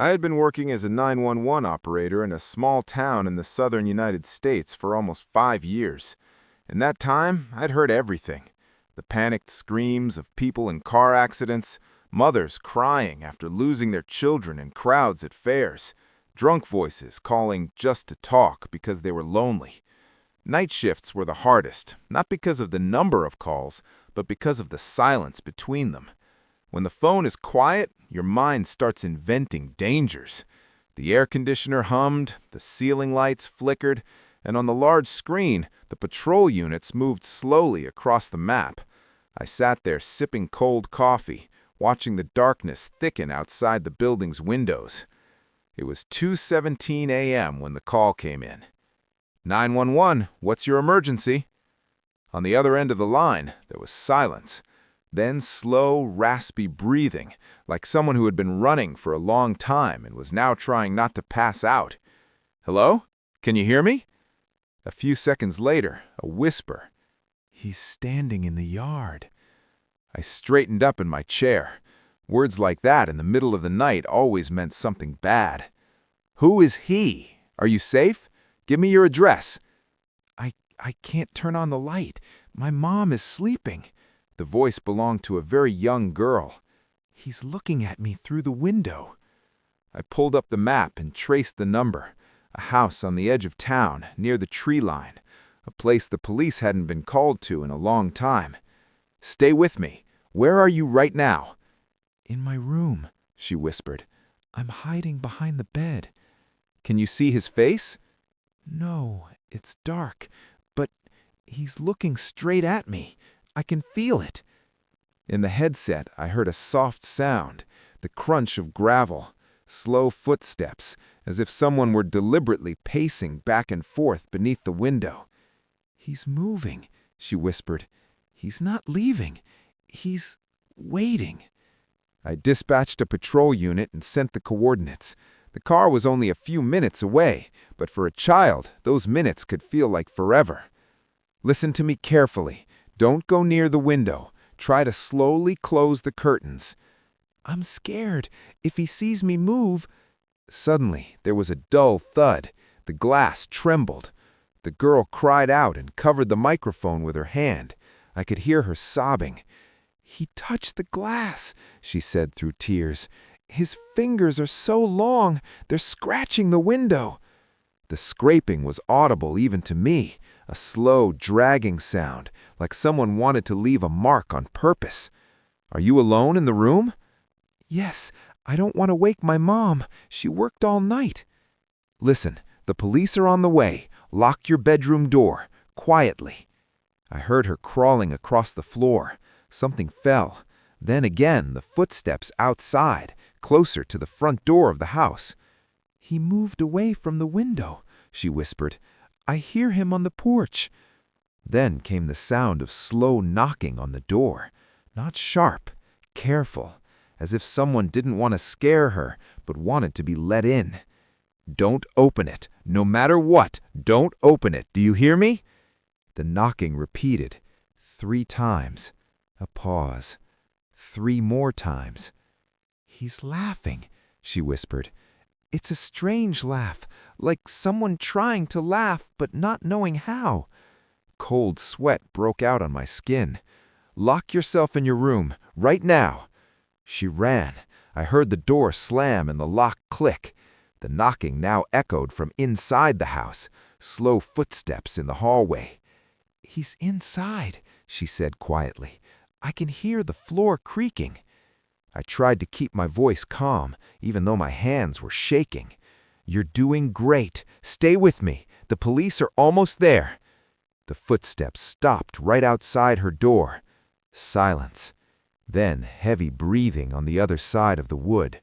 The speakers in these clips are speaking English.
I had been working as a 911 operator in a small town in the southern United States for almost 5 years. In that time, I'd heard everything. The panicked screams of people in car accidents, mothers crying after losing their children in crowds at fairs, drunk voices calling just to talk because they were lonely. Night shifts were the hardest, not because of the number of calls, but because of the silence between them. When the phone is quiet, your mind starts inventing dangers. The air conditioner hummed, the ceiling lights flickered, and on the large screen, the patrol units moved slowly across the map. I sat there sipping cold coffee, watching the darkness thicken outside the building's windows. It was 2:17 a.m. when the call came in. 911, what's your emergency? On the other end of the line, there was silence. Then slow, raspy breathing, like someone who had been running for a long time and was now trying not to pass out. Hello? Can you hear me? A few seconds later, a whisper. He's standing in the yard. I straightened up in my chair. Words like that in the middle of the night always meant something bad. Who is he? Are you safe? Give me your address. I can't turn on the light. My mom is sleeping. The voice belonged to a very young girl. He's looking at me through the window. I pulled up the map and traced the number. A house on the edge of town, near the tree line. A place the police hadn't been called to in a long time. Stay with me. Where are you right now? In my room, she whispered. I'm hiding behind the bed. Can you see his face? No, it's dark, but he's looking straight at me. I can feel it. In the headset, I heard a soft sound, the crunch of gravel, slow footsteps, as if someone were deliberately pacing back and forth beneath the window. He's moving, she whispered. He's not leaving. He's waiting. I dispatched a patrol unit and sent the coordinates. The car was only a few minutes away, but for a child, those minutes could feel like forever. Listen to me carefully. Don't go near the window. Try to slowly close the curtains. I'm scared. If he sees me move... Suddenly, there was a dull thud. The glass trembled. The girl cried out and covered the microphone with her hand. I could hear her sobbing. He touched the glass, she said through tears. His fingers are so long, they're scratching the window. The scraping was audible even to me, a slow, dragging sound, like someone wanted to leave a mark on purpose. Are you alone in the room? Yes, I don't want to wake my mom. She worked all night. Listen, the police are on the way. Lock your bedroom door, quietly. I heard her crawling across the floor. Something fell. Then again, the footsteps outside, closer to the front door of the house. He moved away from the window, she whispered. I hear him on the porch. Then came the sound of slow knocking on the door. Not sharp, careful, as if someone didn't want to scare her, but wanted to be let in. Don't open it. No matter what, don't open it. Do you hear me? The knocking repeated. 3 times. A pause. 3 more times. He's laughing, she whispered. It's a strange laugh, like someone trying to laugh but not knowing how. Cold sweat broke out on my skin. Lock yourself in your room, right now. She ran. I heard the door slam and the lock click. The knocking now echoed from inside the house, slow footsteps in the hallway. He's inside, she said quietly. I can hear the floor creaking. I tried to keep my voice calm, even though my hands were shaking. You're doing great. Stay with me. The police are almost there. The footsteps stopped right outside her door. Silence. Then heavy breathing on the other side of the wood.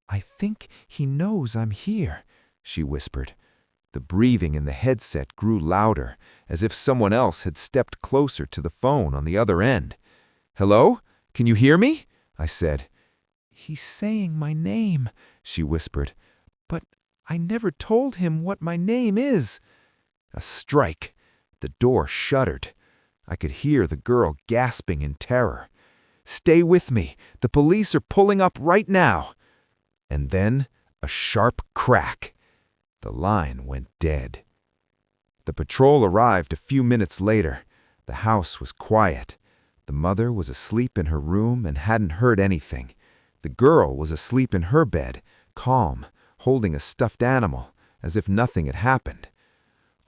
I think he knows I'm here, she whispered. The breathing in the headset grew louder, as if someone else had stepped closer to the phone on the other end. Hello? Can you hear me? I said. He's saying my name, she whispered. But I never told him what my name is. A strike. The door shuddered. I could hear the girl gasping in terror. Stay with me. The police are pulling up right now. And then A sharp crack. The line went dead. The patrol arrived a few minutes later. The house was quiet. The mother was asleep in her room and hadn't heard anything. The girl was asleep in her bed, calm, holding a stuffed animal, as if nothing had happened.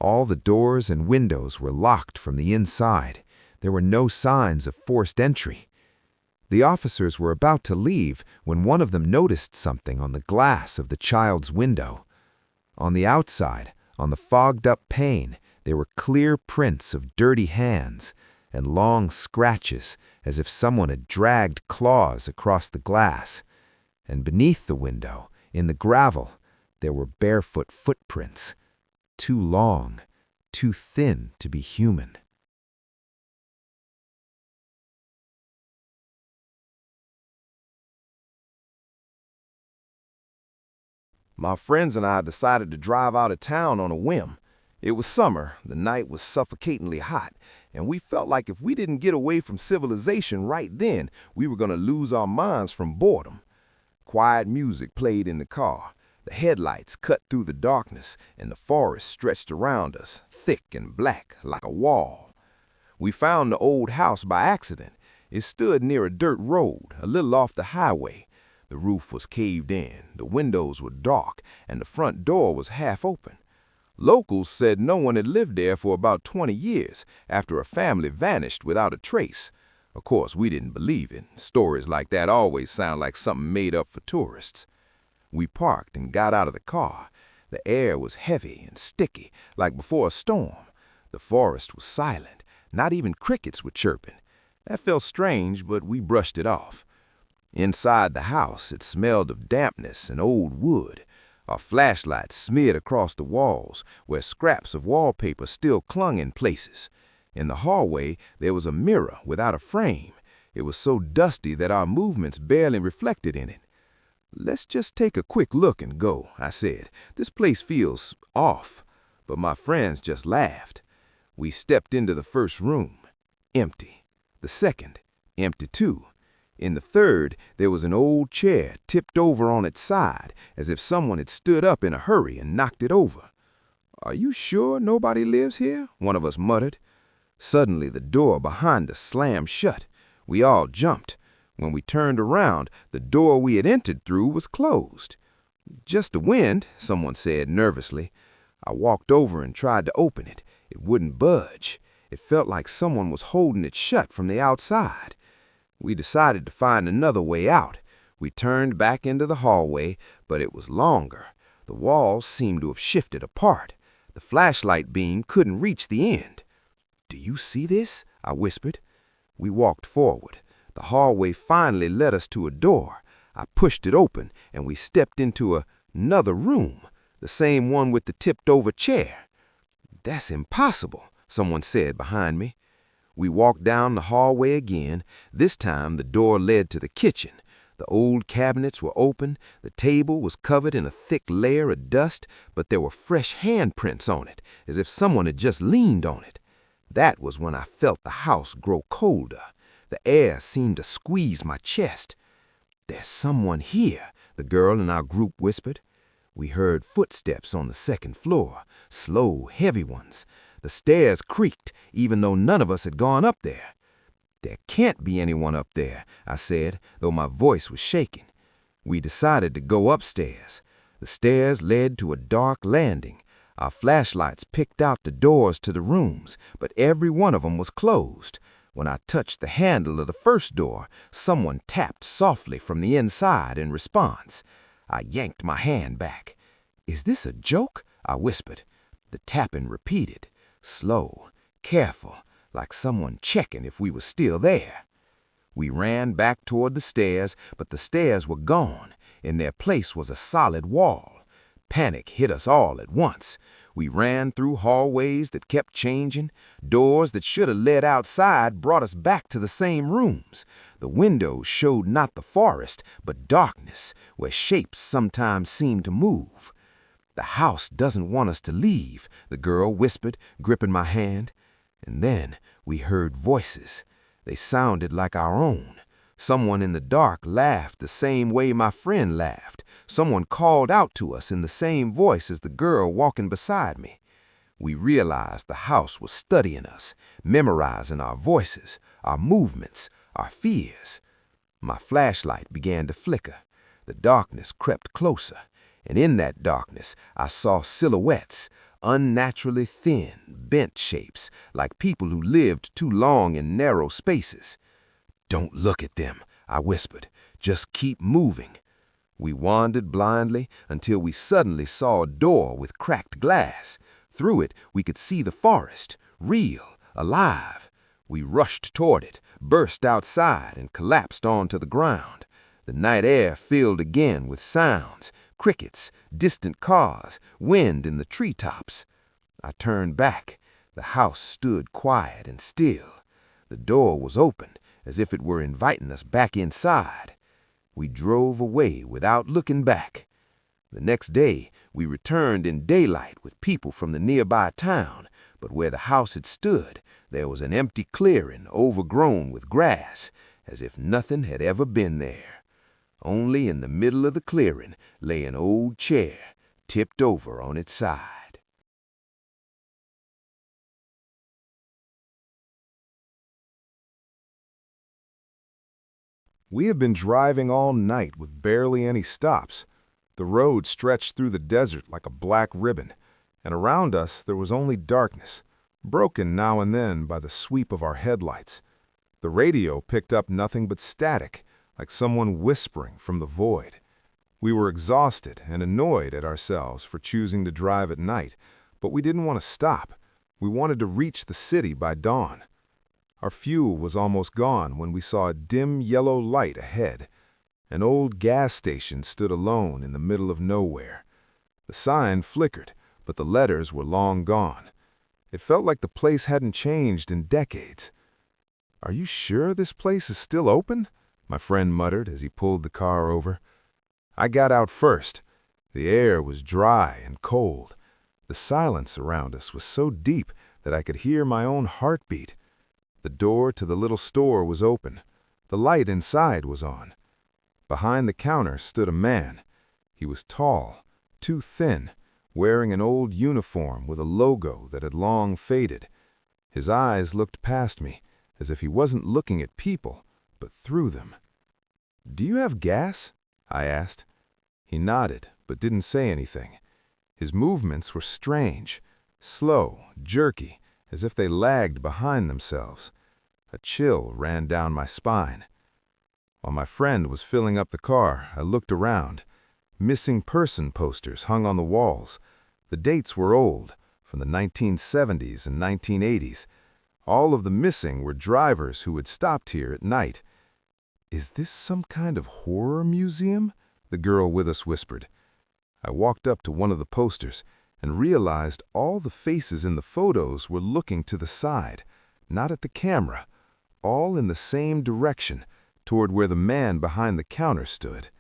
All the doors and windows were locked from the inside. There were no signs of forced entry. The officers were about to leave when one of them noticed something on the glass of the child's window. On the outside, on the fogged-up pane, there were clear prints of dirty hands and long scratches as if someone had dragged claws across the glass. And beneath the window, in the gravel, there were barefoot footprints, too long, too thin to be human. My friends and I decided to drive out of town on a whim. It was summer, the night was suffocatingly hot, and we felt like if we didn't get away from civilization right then, we were going to lose our minds from boredom. Quiet music played in the car. The headlights cut through the darkness, and the forest stretched around us, thick and black like a wall. We found the old house by accident. It stood near a dirt road, a little off the highway. The roof was caved in, the windows were dark, and the front door was half open. Locals said no one had lived there for about 20 years after a family vanished without a trace. Of course, we didn't believe it. Stories like that always sound like something made up for tourists. We parked and got out of the car. The air was heavy and sticky, like before a storm. The forest was silent. Not even crickets were chirping. That felt strange, but we brushed it off. Inside the house, it smelled of dampness and old wood. Our flashlights smeared across the walls, where scraps of wallpaper still clung in places. In the hallway, there was a mirror without a frame. It was so dusty that our movements barely reflected in it. "Let's just take a quick look and go," I said. "This place feels off." But my friends just laughed. We stepped into the first room. Empty. The second. Empty too. In the third, there was an old chair tipped over on its side, as if someone had stood up in a hurry and knocked it over. "Are you sure nobody lives here?" one of us muttered. Suddenly, the door behind us slammed shut. We all jumped. When we turned around, the door we had entered through was closed. "Just the wind," someone said nervously. I walked over and tried to open it. It wouldn't budge. It felt like someone was holding it shut from the outside. We decided to find another way out. We turned back into the hallway, but it was longer. The walls seemed to have shifted apart. The flashlight beam couldn't reach the end. "Do you see this?" I whispered. We walked forward. The hallway finally led us to a door. I pushed it open, and we stepped into another room, the same one with the tipped-over chair. "That's impossible," someone said behind me. We walked down the hallway again. This time the door led to the kitchen. The old cabinets were open. The table was covered in a thick layer of dust, but there were fresh handprints on it, as if someone had just leaned on it. That was when I felt the house grow colder. The air seemed to squeeze my chest. "There's someone here," the girl in our group whispered. We heard footsteps on the second floor, slow, heavy ones. The stairs creaked, even though none of us had gone up there. "There can't be anyone up there," I said, though my voice was shaking. We decided to go upstairs. The stairs led to a dark landing. Our flashlights picked out the doors to the rooms, but every one of them was closed. When I touched the handle of the first door, someone tapped softly from the inside in response. I yanked my hand back. "Is this a joke?" I whispered. The tapping repeated. Slow, careful, like someone checking if we were still there. We ran back toward the stairs, but the stairs were gone. In their place was a solid wall. Panic hit us all at once. We ran through hallways that kept changing. Doors that should have led outside brought us back to the same rooms. The windows showed not the forest, but darkness, where shapes sometimes seemed to move. "The house doesn't want us to leave," the girl whispered, gripping my hand. And then we heard voices. They sounded like our own, Someone in the dark laughed the same way my friend laughed. Someone called out to us in the same voice as the girl walking beside me. We realized the house was studying us, memorizing our voices, our movements, our fears. My flashlight began to flicker. The darkness crept closer, and in that darkness I saw silhouettes, unnaturally thin, bent shapes, like people who lived too long in narrow spaces. "Don't look at them," I whispered. "Just keep moving." We wandered blindly until we suddenly saw a door with cracked glass. Through it, we could see the forest, real, alive. We rushed toward it, burst outside, and collapsed onto the ground. The night air filled again with sounds, crickets, distant cars, wind in the treetops. I turned back. The house stood quiet and still. The door was open, as if it were inviting us back inside. We drove away without looking back. The next day, we returned in daylight with people from the nearby town, but where the house had stood, there was an empty clearing overgrown with grass, as if nothing had ever been there. Only in the middle of the clearing lay an old chair, tipped over on its side. We had been driving all night with barely any stops. The road stretched through the desert like a black ribbon, and around us there was only darkness, broken now and then by the sweep of our headlights. The radio picked up nothing but static, like someone whispering from the void. We were exhausted and annoyed at ourselves for choosing to drive at night, but we didn't want to stop. We wanted to reach the city by dawn. Our fuel was almost gone when we saw a dim yellow light ahead. An old gas station stood alone in the middle of nowhere. The sign flickered, but the letters were long gone. It felt like the place hadn't changed in decades. "Are you sure this place is still open?" my friend muttered as he pulled the car over. I got out first. The air was dry and cold. The silence around us was so deep that I could hear my own heartbeat. The door to the little store was open. The light inside was on. Behind the counter stood a man. He was tall, too thin, wearing an old uniform with a logo that had long faded. His eyes looked past me, as if he wasn't looking at people, but through them. "Do you have gas?" I asked. He nodded, but didn't say anything. His movements were strange, slow, jerky, as if they lagged behind themselves. A chill ran down my spine. While my friend was filling up the car, I looked around. Missing person posters hung on the walls. The dates were old, from the 1970s and 1980s. All of the missing were drivers who had stopped here at night. "Is this some kind of horror museum?" the girl with us whispered. I walked up to one of the posters and realized all the faces in the photos were looking to the side, not at the camera, all in the same direction, toward where the man behind the counter stood.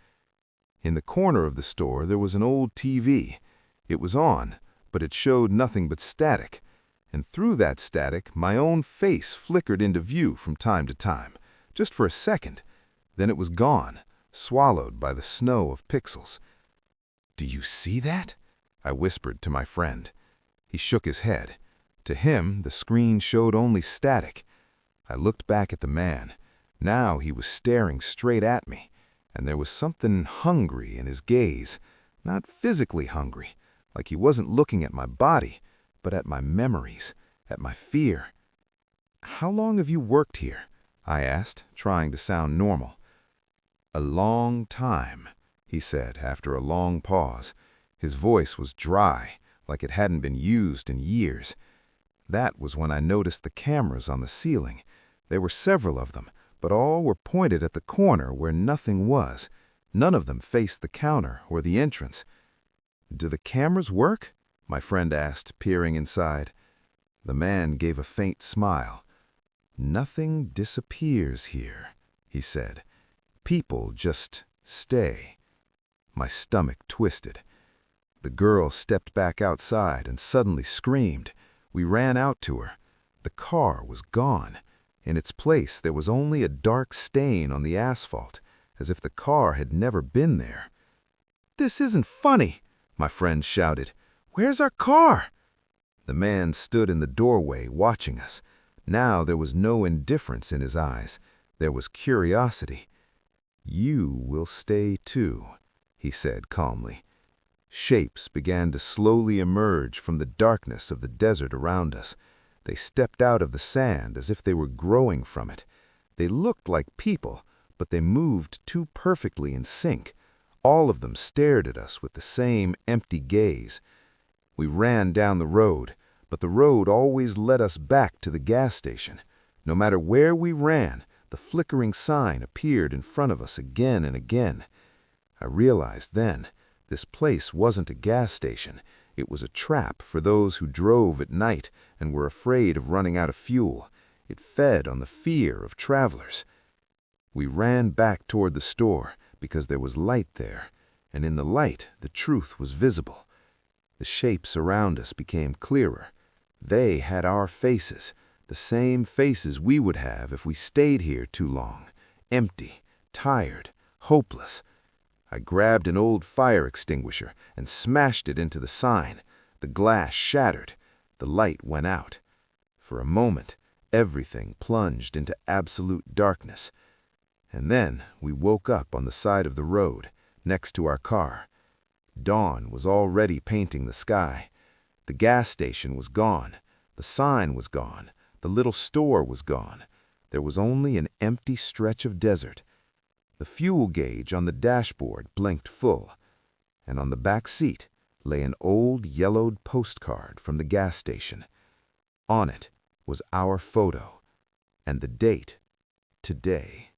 In the corner of the store there was an old TV. It was on, but it showed nothing but static, and through that static my own face flickered into view from time to time, just for a second. Then it was gone, swallowed by the snow of pixels. "Do you see that?" I whispered to my friend. He shook his head. To him, the screen showed only static. I looked back at the man. Now he was staring straight at me, and there was something hungry in his gaze. Not physically hungry, like he wasn't looking at my body, but at my memories, at my fear. "How long have you worked here?" I asked, trying to sound normal. "A long time," he said after a long pause. His voice was dry, like it hadn't been used in years. That was when I noticed the cameras on the ceiling. There were several of them, but all were pointed at the corner where nothing was. None of them faced the counter or the entrance. "Do the cameras work?" my friend asked, peering inside. The man gave a faint smile. "Nothing disappears here," he said. "People just stay." My stomach twisted. The girl stepped back outside and suddenly screamed. We ran out to her. The car was gone. In its place, there was only a dark stain on the asphalt, as if the car had never been there. "This isn't funny," my friend shouted. "Where's our car?" The man stood in the doorway watching us. Now there was no indifference in his eyes. There was curiosity. "You will stay too," he said calmly. Shapes began to slowly emerge from the darkness of the desert around us. They stepped out of the sand as if they were growing from it. They looked like people, but they moved too perfectly in sync. All of them stared at us with the same empty gaze. We ran down the road, but the road always led us back to the gas station. No matter where we ran, the flickering sign appeared in front of us again and again. I realized then, this place wasn't a gas station. It was a trap for those who drove at night and were afraid of running out of fuel. It fed on the fear of travelers. We ran back toward the store because there was light there, and in the light the truth was visible. The shapes around us became clearer. They had our faces, the same faces we would have if we stayed here too long, empty, tired, hopeless. I grabbed an old fire extinguisher and smashed it into the sign. The glass shattered. The light went out. For a moment, everything plunged into absolute darkness. And then we woke up on the side of the road, next to our car. Dawn was already painting the sky. The gas station was gone. The sign was gone. The little store was gone. There was only an empty stretch of desert. The fuel gauge on the dashboard blinked full, and on the back seat lay an old yellowed postcard from the gas station. On it was our photo, and the date, today.